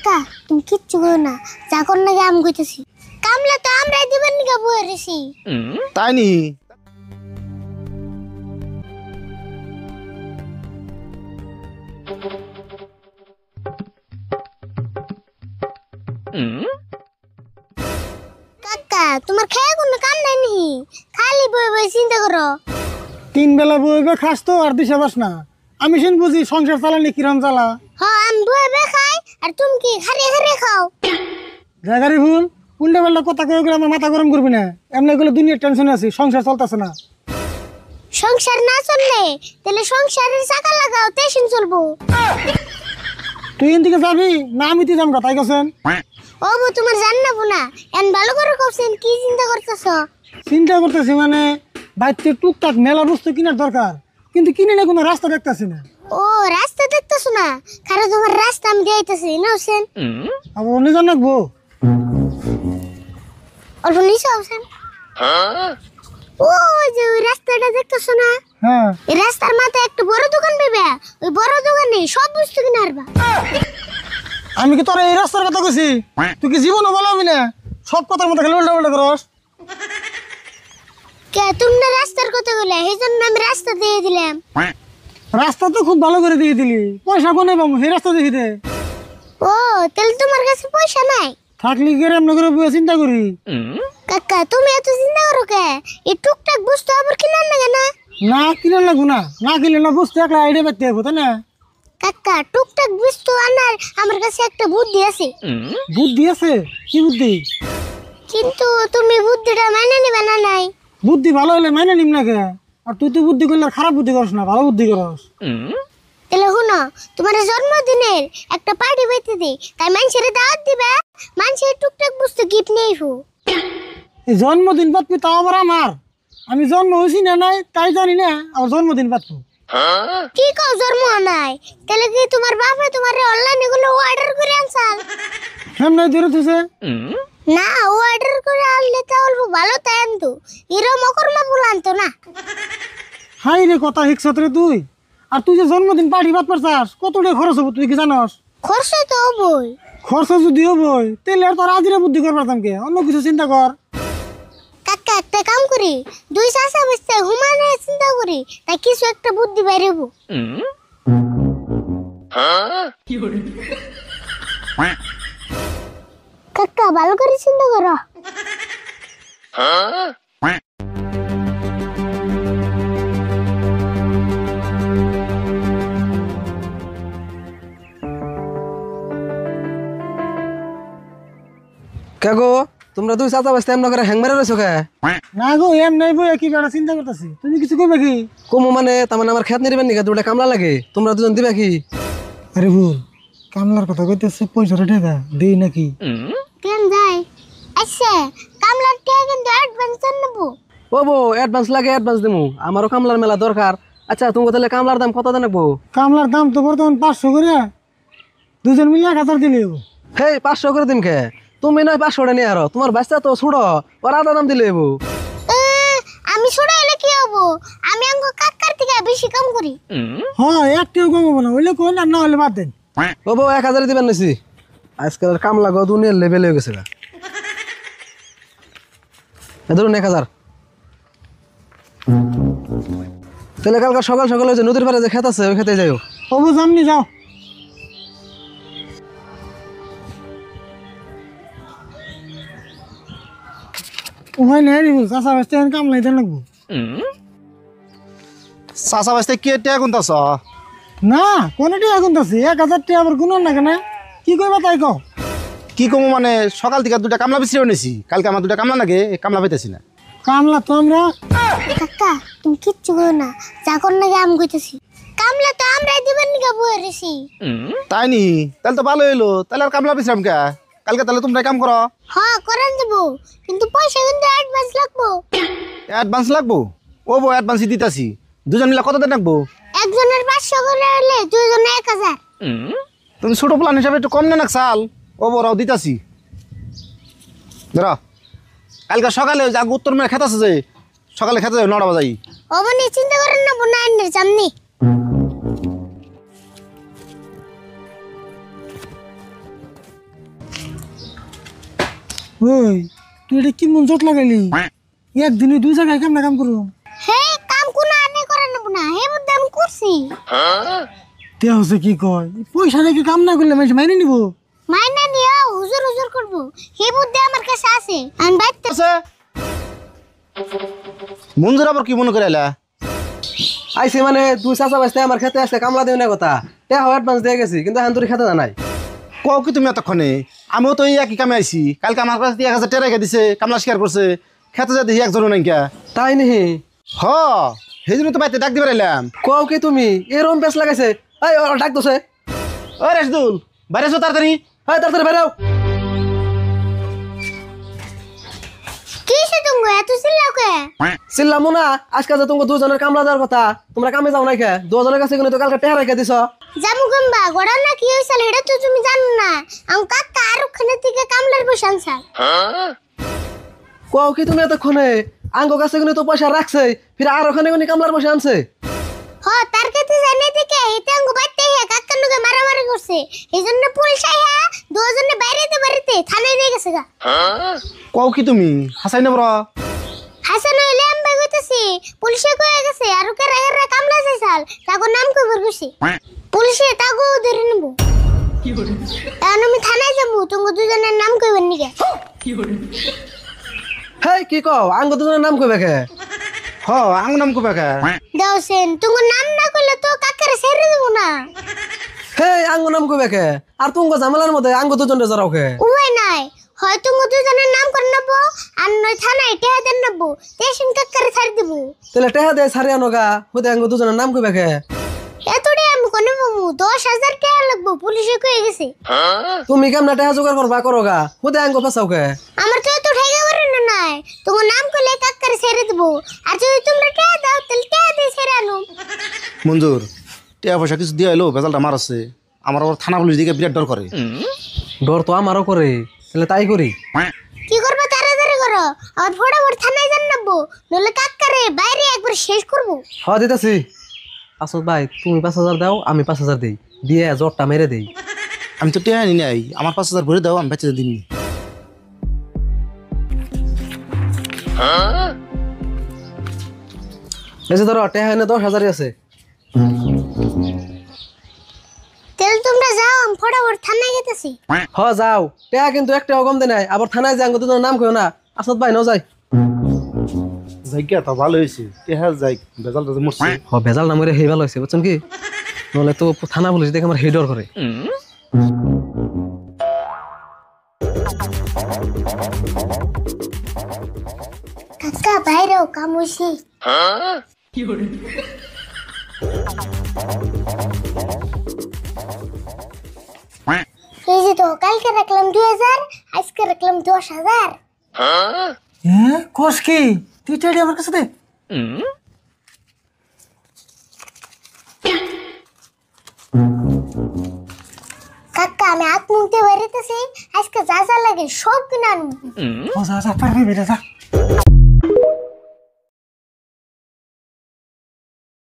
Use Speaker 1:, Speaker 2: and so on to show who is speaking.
Speaker 1: কাকা তুমি কিচ্ছু করো না, যা কর নাকি আমি কইতেছি। কামলা তো আমরাই দিবেন নিকা বয়ে রেছি।
Speaker 2: তাই নি?
Speaker 1: কাকা তোমার খেয়ে কোনো কাম নাই নি, খালি বয়ে বয়ে চিন্তা করো।
Speaker 3: 3 বেলা বইবে খাস তো আর দিশা বাস না। আমি শুন বুঝি সংসার চালানি কিরম চালা।
Speaker 1: হ্যাঁ আমি বয়ে বয়ে খাই আর তুমি কি খারে খারে খাও।
Speaker 3: জায়গারি ভুল উল্টা পাল্টা কথা কয়ে গেলে আমার মাথা গরম করবি না। এমনি এগুলো দুনিয়ার টেনশনে আছি, সংসার চলতেছে না।
Speaker 1: সংসার না চললে তাহলে সংসারের চাকা লাগাও, টেনশন চলবো।
Speaker 3: তুই এদিকে যাবি না আমি তুই যাম তাই গেছেন?
Speaker 1: ও বউ তোমার জান না বোনা এন ভালো করে কইছেন, কি চিন্তা করতেছ?
Speaker 3: চিন্তা করতেছি মানে বাইতে টুকটাক মেলা বস্তু কেনার দরকার, কিন্তু কিনে না কোনো রাস্তা দেখতেছি না।
Speaker 1: ও রাস্তা দেখতেছ না, কারণ তোমার রাস্তা আমি দিতেছি না হোসেন।
Speaker 3: আবার অন্য জন রাখবো
Speaker 1: অল্প নিচে হোসেন। ও যে ওই রাস্তাটা দেখতেছ না,
Speaker 3: হ্যাঁ
Speaker 1: এই রাস্তার মাথায় একটা বড় দোকান পাইবা, ওই বড় দোকানে সব বস্তু কিনে আরবা।
Speaker 3: আমি কি তোর এই রাস্তার কথা কইছি? তুই কি জীবনও বলবি না? সব কথার মধ্যে খালি উল্টা উল্টা করস।
Speaker 1: কে তুমি না রাস্তার কথা বলে, এই জন্য আমি রাস্তা দিয়ে দিলাম।
Speaker 3: রাস্তা তো খুব ভালো করে দিয়ে দিলি, পয়সা কোনে পাবো সেই রাস্তা দেখি দে।
Speaker 1: ও তাহলে তোমার কাছে পয়সা নাই?
Speaker 3: থাকলি গেলে এমনি করে বসে চিন্তা করি।
Speaker 1: কাকা তুমি এত চিন্তা করো কে? এই টুকটাক বস্তু আবার কিনার লাগে না?
Speaker 3: না কিনে লাগবো না, না কিনলে না বুঝতে একটা আইডিয়া পেতে হবো তাই না?
Speaker 1: কাকা টুকটাক বস্তু আনার আমার কাছে একটা বুদ্ধি আছে।
Speaker 3: বুদ্ধি আছে? কি বুদ্ধি?
Speaker 1: কিন্তু তুমি বুদ্ধিটা মেনে নিবে না নাই।
Speaker 3: বুদ্ধি ভালো হলে মাইনে নিম না কে? আর তুই তো বুদ্ধি করলে খারাপ বুদ্ধি করস না, ভালো বুদ্ধি করস।
Speaker 1: তাহলে শুনো, তোমার জন্মদিনের একটা পার্টি পাইতে দিই, তাই মানুষের দাওয়াত দিবে, মানুষের টুকটাক বস্তু গিফট নিয়ে আইবো।
Speaker 3: এই জন্মদিন পাতবি তাও আবার আমার? আমি জন্ম হয়েছি না নাই তাই জানি না, আমার জন্মদিন পাতবো।
Speaker 1: কি কও জন্ম নাই? তাহলে কি তোমার বাবা তোমার অনলাইনে গুলো অর্ডার করে আনছাল?
Speaker 3: সামনে ধরে তুসে
Speaker 1: না অর্ডার করে আনলে তা অল্প ভালো তাই আনতো, হিরো মকরমা ফুল আনতো না।
Speaker 3: হাই রে কথা হিকসত রে তুই। আর তুই যে জন্মদিন পার্টি বাদ পারছাস কত টাকা খরচ হবো তুই কি জানস?
Speaker 1: খরচ তো হবই।
Speaker 3: খরচ যদি হবই তাহলে আর তোর আজিরা বুদ্ধি করবার কে, অন্য কিছু চিন্তা কর।
Speaker 1: কাকা একটা কাম করি, দুই চাষা বেচতে হুমানে চিন্তা করি, তাই কিছু একটা বুদ্ধি বাইরে হবো। কাকা ভালো করে চিন্তা করো।
Speaker 4: কে গো তোমরা দুই চাচা বাস্তে এমন করে হ্যাং মেরে রয়েছো কে?
Speaker 3: না গো এম নাই বই কি বেড়া চিন্তা করতেছি, তুমি কিছু কইবে কি?
Speaker 4: কমু মানে তার মানে আমার খেত নিবেন নাকি? দুটা কামলা লাগে, তোমরা দুজন দিবে কি?
Speaker 3: আরে ভুল কামলার কথা কইতেছে, পয়সাটা টাকা দেই নাকি?
Speaker 1: কেন যাই? আচ্ছা কামলার টাকা কিন্তু অ্যাডভান্স নেবো।
Speaker 4: ও বো অ্যাডভান্স লাগে, অ্যাডভান্স দেবো, আমারও কামলার মেলা দরকার। আচ্ছা তুমি তাহলে কামলার দাম কত দেবো?
Speaker 3: কামলার দাম তো বর্তমান 500 করে, দুজন মিলে 1000 দিলে হবো।
Speaker 4: হেই 500 করে দিন কে? তুমি নয় 500 নিয়ে আরো, তোমার বাচ্চা তো ছুড়ো, ওর আধা দাম দিলে হবো।
Speaker 1: আমি ছোড়া হলে কি হবো? আমি আঙ্গ কাকার থেকে বেশি কাম করি।
Speaker 3: হ্যাঁ একটিও কম হবো না, হইলে কোন আর না হলে বাদ দেন।
Speaker 4: ও বউ 1000 দিবেন নাছি, আজকাল কামলা গো দুনিয়ার লেভেল হয়ে গেছে গা। ধরুন 1000। তাহলে কালকে সকাল সকাল ওই যে নদীর পাড়ে যে খেত আছে ওই খেতে যাইও।
Speaker 3: হবো জামনি যাও। ওই নাই রে চাষা বাস্তে কামলাই দেন লাগবো।
Speaker 2: চাচা বাস্তে কে টিয়া গুনতাছ?
Speaker 3: না কোনটি এখন আছে 1000 টাকা আবার গুণ না কেন? কি কইবা তাই কও।
Speaker 2: কি কমু মানে সকাল থেকে দুটা কামলা বিছিয়ে নিছি, কালকে আমার দুটা কামলা লাগে, কামলা পাইতেছি না।
Speaker 3: কামলা তো আমরা।
Speaker 1: কাকা তুমি কিচ্ছু করো না, যা কর নাকি আমি কইতেছি। কামলা তো আমরাই দিবেন নিকা বয়ে রেছি।
Speaker 2: তাই নি? তাহলে তো ভালো হইলো, তাহলে আর কামলা বিছিলাম কে? কালকে তাহলে তোমরা কাম করো।
Speaker 1: হ্যাঁ করেন দেবো, কিন্তু পয়সা কিন্তু অ্যাডভান্স লাগবো।
Speaker 2: অ্যাডভান্স লাগবো? ও বো অ্যাডভান্সই দিতাছি। দুজন মিলে কত দেন রাখবো?
Speaker 1: একজনের 500 করে হলে দুইজনে 1000।
Speaker 2: তুমি ছোট প্ল্যান হিসাবে একটু কম নেন সাল। ও বড়াও দিতাছি ধরো। কালকে সকালে ওই যে উত্তর মেয়ে খেতে আছে, যে সকালে খেতে যাবে 9টা বাজাই।
Speaker 1: অবনি চিন্তা করেন না বোনা আন্নের সামনে।
Speaker 3: ওই তুই এটা কি মন চোট লাগাইলি একদিনে 2 জায়গায় কাম না কাম করু
Speaker 1: হে কাম কোনা আনে করে নেব না হে বুদ্ধি আমি করছি
Speaker 3: তে হচ্ছে কি কয় পয়সা নাকি কাম না করলে মানুষ মাইনে নিব
Speaker 1: মাইনা নিয়া হুজুর হুজুর করব হে বুদ্ধি আমার কাছে আছে আমি বাইতে
Speaker 2: আছে মঞ্জুর আবার কি মনে করে এলা
Speaker 4: আইসি মানে তুই চাচা বাঁচতে আমার খেতে আসতে কামলা দেবে না কথা তে অ্যাডভান্স দিয়ে গেছি কিন্তু এখন তোর খেতে জানাই
Speaker 2: কও কি তুমি এতক্ষণে আমিও তো এই একই কামে আইছি কালকে আমার কাছে 1000 টাকা রেখে দিছে কামলা স্বীকার করছে খেতে যা দেখি একজনও নাই কে
Speaker 4: তাই নিহি
Speaker 2: হ সেই জন্য তো বাইতে ডাক দিবার এলাম
Speaker 4: কও কি তুমি এরম পেছ লাগাইছে এই ওরা ডাক দোছে
Speaker 2: ও রাশদুল বাইরে এসো তাড়াতাড়ি
Speaker 4: এই তাড়াতাড়ি বেরাও
Speaker 1: কি সে তুমি এত চিল্লাও কে
Speaker 4: চিল্লামু না আজকে যে তোমাকে দুজনের কামলা দেওয়ার কথা তোমরা কামে যাও নাই কে দুজনের কাছে কিন্তু তো কালকে টেহা রেখে দিছ
Speaker 1: জামু গম্বা গড়া না কি হইছিল এটা তো তুমি জানো না আমি কাকা আর ওখানে থেকে কামলার বসে আনছাল
Speaker 4: কও কি তুমি এতক্ষণে আঙ্গ কাছে কিন্তু তো পয়সা রাখছে ফির আর ওখানে কোনি কামলার বসে আনছে
Speaker 1: হ তার কাছে জানে থেকে এতে আঙ্গু বাইতে হে কাকার লগে মারামারি করছে এইজন্য পুলিশ আইয়া দুজনে বাইরেতে বাইরেতে থানায় নিয়ে গেছে গা
Speaker 2: কও কি তুমি হাসাই না বড়
Speaker 1: হাসান হইলে আমি কইতেছি পুলিশে কয়ে গেছে আর ওকে রেগের কামলা চাইছাল তাগো নাম কইবার কইছে পুলিশে তাগো ধরে নেব এখন আমি থানায় যাবো তুমি দুজনের নাম কইবার নিকে
Speaker 4: হেই কি কও আঙ্গ দুজনের নাম কইবে কে
Speaker 2: হ আঙ্গ নাম কবে কা
Speaker 1: দাওসেন তুমি নাম না কইলে তো কাকারে ছেড়ে দেব না
Speaker 4: হেই আঙ্গ নাম কইবে কে আর তুমি ঝামেলার মধ্যে আঙ্গ দুজনের জড়াও কে
Speaker 1: উপায় নাই হয়তো দুজনের নাম করে নেবো আর নয় থানায় টেহা দেন নেবো তেসিন কাকারে ছাড়ি দেবো
Speaker 4: তাহলে টেহা দে ছাড়ি আনো গা হতে আঙ্গ দুজনের নাম কইবে কে
Speaker 1: এতটাই আমি কোনে বাবু 10,000 টাকা লাগবো পুলিশে কয়ে গেছে
Speaker 4: তুমি কেমন টেহা জোগাড় করবা করো গা হতে আঙ্গ ফেসাও কে
Speaker 1: আমার তো এত ঠেকা পারে না নাই তোমার নাম করলে কাকারে ছেড়ে দেবো আর যদি তোমরা টাকা দাও তাহলে টাকা দিয়ে ছেড়ে আনো
Speaker 2: মঞ্জুর টাকা পয়সা কিছু দিয়ে এলো বেজালটা মারছে আমার আবার থানা পুলিশ দিকে বিরাট ডর করে
Speaker 4: ডর তো আমারও করে তাহলে তাই করি
Speaker 1: কি করবো তাড়াতাড়ি করো আবার ফটাফট থানায় যান নেবো নইলে কাকারে বাইরে একবার শেষ করবো
Speaker 4: হ দিতেছি আসল ভাই তুমি 5,000 দাও আমি 5,000 দেই দিয়ে জটটা মেরে দেই
Speaker 2: আমি তো টাকা নি নাই আমার 5,000 ভরে দাও আমি বেঁচে দিন
Speaker 4: এই যে ধরো টেহা এনে 10,000 আছে
Speaker 1: তাহলে তোমরা যাও আমি ফটাফট থানায় গেতেছি
Speaker 4: হ যাও টেহা কিন্তু একটা অগম দে নাই আবার থানায় যাই দুজনের নাম কইও না আসল ভাই নাও যাই
Speaker 2: জায়গা তো ভালো হয়েছে টাকা যাই বেজালটা যে মরছে
Speaker 4: হ ভেজাল নামরে হেই ভালো হয়েছে বুঝছেন কি নহলে তো থানা পুলিশ দেখে আমার হেডর করে
Speaker 1: কাকা বাইরেও কাম হইছে এই যে তো কালকে রাখলাম 2,000 আজকে রাখলাম 10,000
Speaker 3: হ্যাঁ কোস কি তুই টাইডি আমার কাছে দে
Speaker 1: কাকা আমি হাত মুখতে বেরিতেছি আজকে যা যা লাগে সব কিনে আনবো
Speaker 3: ও যা যা পারবি বেটা যা